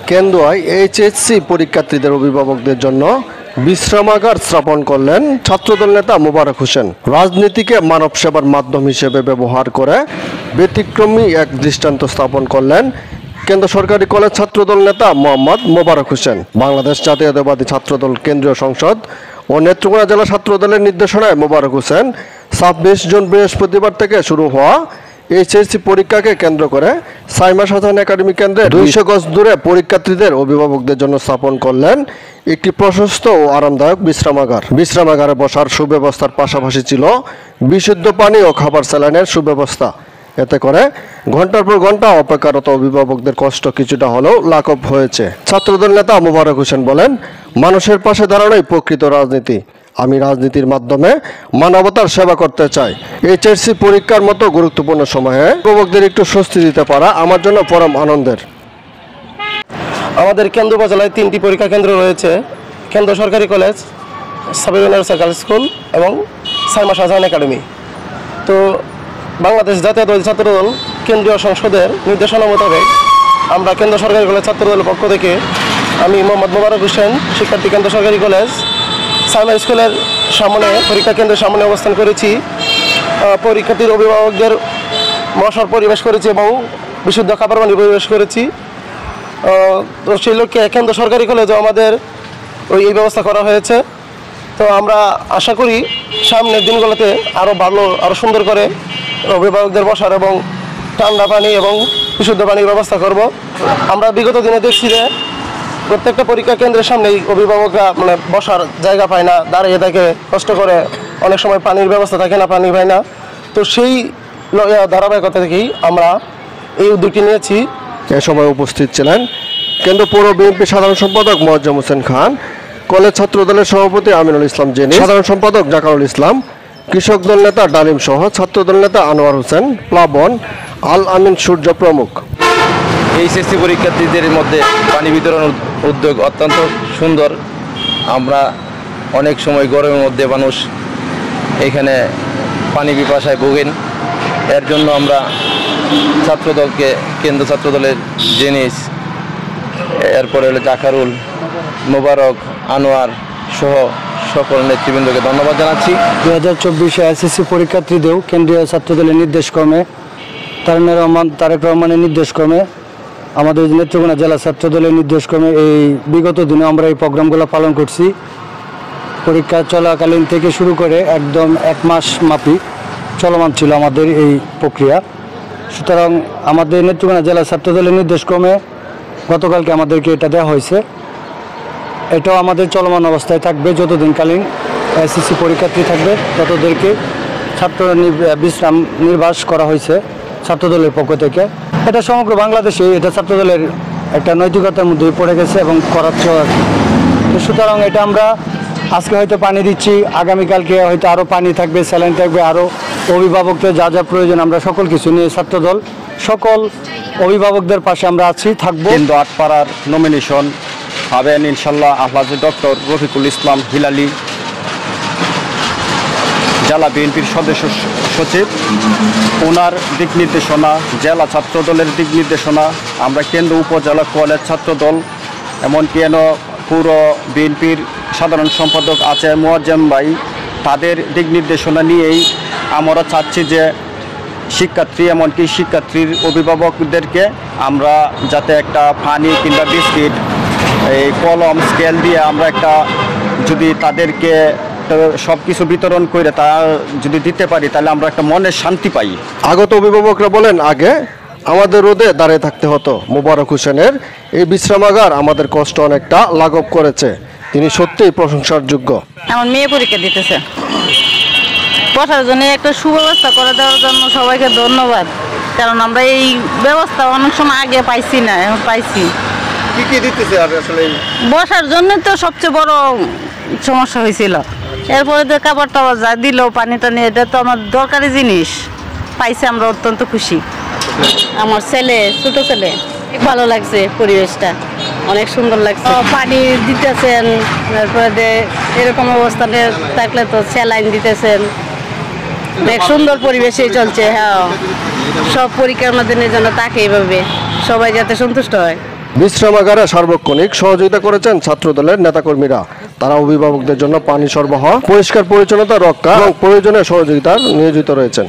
কেন্দুয়ায় HSC পরীক্ষার্থীদের অভিভাবকদের জন্য বিশ্রামাগার স্থাপন করলেন ছাত্রদল নেতা মোবারক হোসেন। রাজনীতিকে মানব সেবার মাধ্যম হিসেবে ব্যবহার করে ব্যতিক্রমী এক দৃষ্টান্ত স্থাপন করলেন কেন্দ্র সরকারি কলেজ ছাত্রদল নেতা মোহাম্মদ মোবারক হোসেন। বাংলাদেশ জাতীয়তাবাদী ছাত্রদল কেন্দ্রীয় সংসদ ও নেত্রকোনা জেলা ছাত্রদলের নির্দেশনায় মোবারক হোসেন 26 জুন বৃহস্পতিবার থেকে শুরু হওয়া এইচএসসি পরীক্ষাকে কেন্দ্র করে সাইমা শাহজাহান একাডেমি কেন্দ্রে 200 গজ দূরে পরীক্ষার্থীদের অভিভাবকদের জন্য স্থাপন করলেন একটি প্রশস্ত ও আরামদায়ক বিশ্রামাগার। বিশ্রামাগারে বসার সুব্যবস্থার পাশাপাশি ছিল বিশুদ্ধ পানি ও খাবার স্যালাইনের সুব্যবস্থা। এতে করে ঘন্টার পর ঘন্টা অপেক্ষারত অভিভাবকদের কষ্ট কিছুটা হলেও লাঘব হয়েছে। ছাত্রদল নেতা মোবারক হোসেন বলেন, মানুষের পাশে দাঁড়ানোই প্রকৃত রাজনীতি। আমি রাজনীতির মাধ্যমে মানবতার সেবা করতে চাই। এইচএসসি পরীক্ষার মতো গুরুত্বপূর্ণ সময়ে অভিভাবকদের একটু স্বস্তি দিতে পারা আমার জন্য পরম আনন্দের। আমাদের কেন্দ্র উপজেলায় 3টি পরীক্ষা কেন্দ্র রয়েছে: কেন্দ্র সরকারি college, sub university girls school এবং সাইমা শাহজাহান একাডেমি। তো বাংলাদেশ জাতীয়তাবাদী ছাত্রদল কেন্দ্রীয় সংসদের নির্দেশনা মোতাবেক আমরা কেন্দ্র সরকারি কলেজ ছাত্রদলের পক্ষ থেকে আমি মোহাম্মদ মোবারক হোসেন, শিক্ষার্থী কেন্দ্র সরকারি কলেজ সাইমা স্কুলের সামনে পরীক্ষা কেন্দ্রের সামনে অবস্থান করেছি। পরীক্ষার্থীর অভিভাবকদের বসার পরিবেশ করেছি এবং বিশুদ্ধ খাবার পানি পরিবেশ করেছি। তো সেই লক্ষ্যে কেন্দ্র সরকারি কলেজেও আমাদের এই ব্যবস্থা করা হয়েছে। তো আমরা আশা করি সামনের দিনগুলোতে আরও ভালো, আরও সুন্দর করে অভিভাবকদের বসার এবং ঠান্ডা পানি এবং বিশুদ্ধ পানির ব্যবস্থা করব। আমরা বিগত দিনে দেখছি যে প্রত্যেকটা পরীক্ষা কেন্দ্রের সামনেই অভিভাবকরা বসার জায়গা পায় না, দাঁড়িয়ে থাকে, কষ্ট করে, অনেক সময় পানির ব্যবস্থা থাকে না, পানি পায় না। তো সেই ধারাবাহিকতা থেকেই আমরা এই উদ্যোগটি নিয়েছি। এ সময় উপস্থিত ছিলেন কেন্দ্র পৌর বিএনপি সাধারণ সম্পাদক মোয়াজ্জেম হোসেন খান, কলেজ ছাত্রদলের সভাপতি আমিনুল ইসলাম জেনি, সাধারণ সম্পাদক জাকারুল ইসলাম, কৃষক দল নেতা ডালিম সহ ছাত্রদল নেতা আনোয়ার হোসেন, প্লাবন, আল আমিন সূর্য প্রমুখ। এইচএসসি পরীক্ষার্থীদের মধ্যে পানি বিতরণ উদ্যোগ অত্যন্ত সুন্দর। আমরা অনেক সময় গরমের মধ্যে মানুষ এখানে পানি পিপাসায় ভোগেন। এর জন্য আমরা ছাত্রদলকে, কেন্দ্র ছাত্রদলের জেনিস, এরপরে হলো জাকারুল, মোবারক, আনোয়ার সহ সকল নেতৃবৃন্দকে ধন্যবাদ জানাচ্ছি। 2024 এসএসসি পরীক্ষার্থীদেরও কেন্দ্রীয় ছাত্রদলের নির্দেশক্রমে, তারেক রহমানের নির্দেশক্রমে, আমাদের নেত্রকোনা জেলা ছাত্রদলের নির্দেশক্রমে এই বিগত দিনে আমরা এই প্রোগ্রামগুলো পালন করছি। পরীক্ষা চলাকালীন থেকে শুরু করে একদম 1 মাস মাফিক চলমান ছিল আমাদের এই প্রক্রিয়া। সুতরাং আমাদের নেত্রকোনা জেলা ছাত্রদলের নির্দেশক্রমে গতকালকে আমাদেরকে এটা দেওয়া হয়েছে। এটাও আমাদের চলমান অবস্থায় থাকবে। যতদিনকালীন এসএসসি পরীক্ষার্থী থাকবে ততদেরকে ছাত্র বিশ্রাম নির্বাস করা হয়েছে ছাত্রদলের পক্ষ থেকে। এটা সমগ্র বাংলাদেশে এটা ছাত্রদলের একটা নৈতিকতার মধ্যে পড়ে গেছে এবং করাচ্ছে। তো সুতরাং এটা আমরা আজকে হয়তো পানি দিচ্ছি, আগামীকালকে হয়তো আরও পানি থাকবে, স্যালাইন থাকবে, আরও অভিভাবকদের যা যা প্রয়োজন আমরা সকল কিছু নিয়ে ছাত্রদল সকল অভিভাবকদের পাশে আমরা আছি, থাকবো। কিন্তু 8 পাড়ার নমিনেশন পাবেন ইনশাল্লাহ আহ্লাজ ডক্টর রফিকুল ইসলাম হিলালি, জেলা বিএনপির সদস্য সচিব। ওনার দিক নির্দেশনা, জেলা ছাত্রদলের দিক নির্দেশনা, আমরা কেন্দ্র উপজেলা কলেজ ছাত্রদল, এমনকি পুরো বিএনপির সাধারণ সম্পাদক আছে মোয়াজ্জেম ভাই, তাদের দিক নির্দেশনা নিয়েই আমরা চাচ্ছি যে শিক্ষার্থী, এমনকি শিক্ষার্থীর অভিভাবকদেরকে আমরা যাতে একটা পানি কিংবা বিস্কিট, এই কলম, স্কেল দিয়ে আমরা একটা যদি তাদেরকে সব কিছু বিতরণ করে তা যদি দিতে পারি তাহলে আমরা একটা মনের শান্তি পাই। আগত অভিভাবকরা বলেন, আগে আমাদের রোদে দাঁড়িয়ে থাকতে হতো। মোবারক হোসেনের এই বিশ্রামাগার আমাদের কষ্ট অনেকটা লাঘব করেছে। তিনি সত্যিই প্রশংসার যোগ্য। আমার মেয়ে পরীক্ষা দিতেছে, বসার জন্য একটা সুব্যবস্থা করে দেওয়ার জন্য সবাইকে ধন্যবাদ। কারণ আমরা এই ব্যবস্থা অনেক সময় আগে পাইছি না, এখন পাইছি। কি কি দিতেছে আসলে? বসার জন্য তো সবচেয়ে বড় সমস্যা হয়েছিল। এরপরে তো খাবার টাবার যা দিল, পানি টানি, এটা তো আমার দরকারি জিনিস পাইছে, আমরা অত্যন্ত খুশি। আমার ছেলে, ছোট ছেলে, ভালো লাগছে, পরিবেশটা অনেক সুন্দর লাগছে। পানি দিতেছেন, তারপরে এরকম অবস্থানে থাকলে তো স্যালাইন দিতেছেন, অনেক সুন্দর পরিবেশে চলছে। হ্যাঁ, সব পরীক্ষার মধ্যে যেন তাকে এইভাবে সবাই যাতে সন্তুষ্ট হয়। বিশ্রামাগারে সার্বক্ষণিক সহযোগিতা করেছেন ছাত্রদলের নেতাকর্মীরা। তারা অভিভাবকদের জন্য পানি সরবরাহ, পরিষ্কার পরিচ্ছন্নতা রক্ষা এবং প্রয়োজনীয় সহযোগিতার নিয়োজিত রয়েছেন।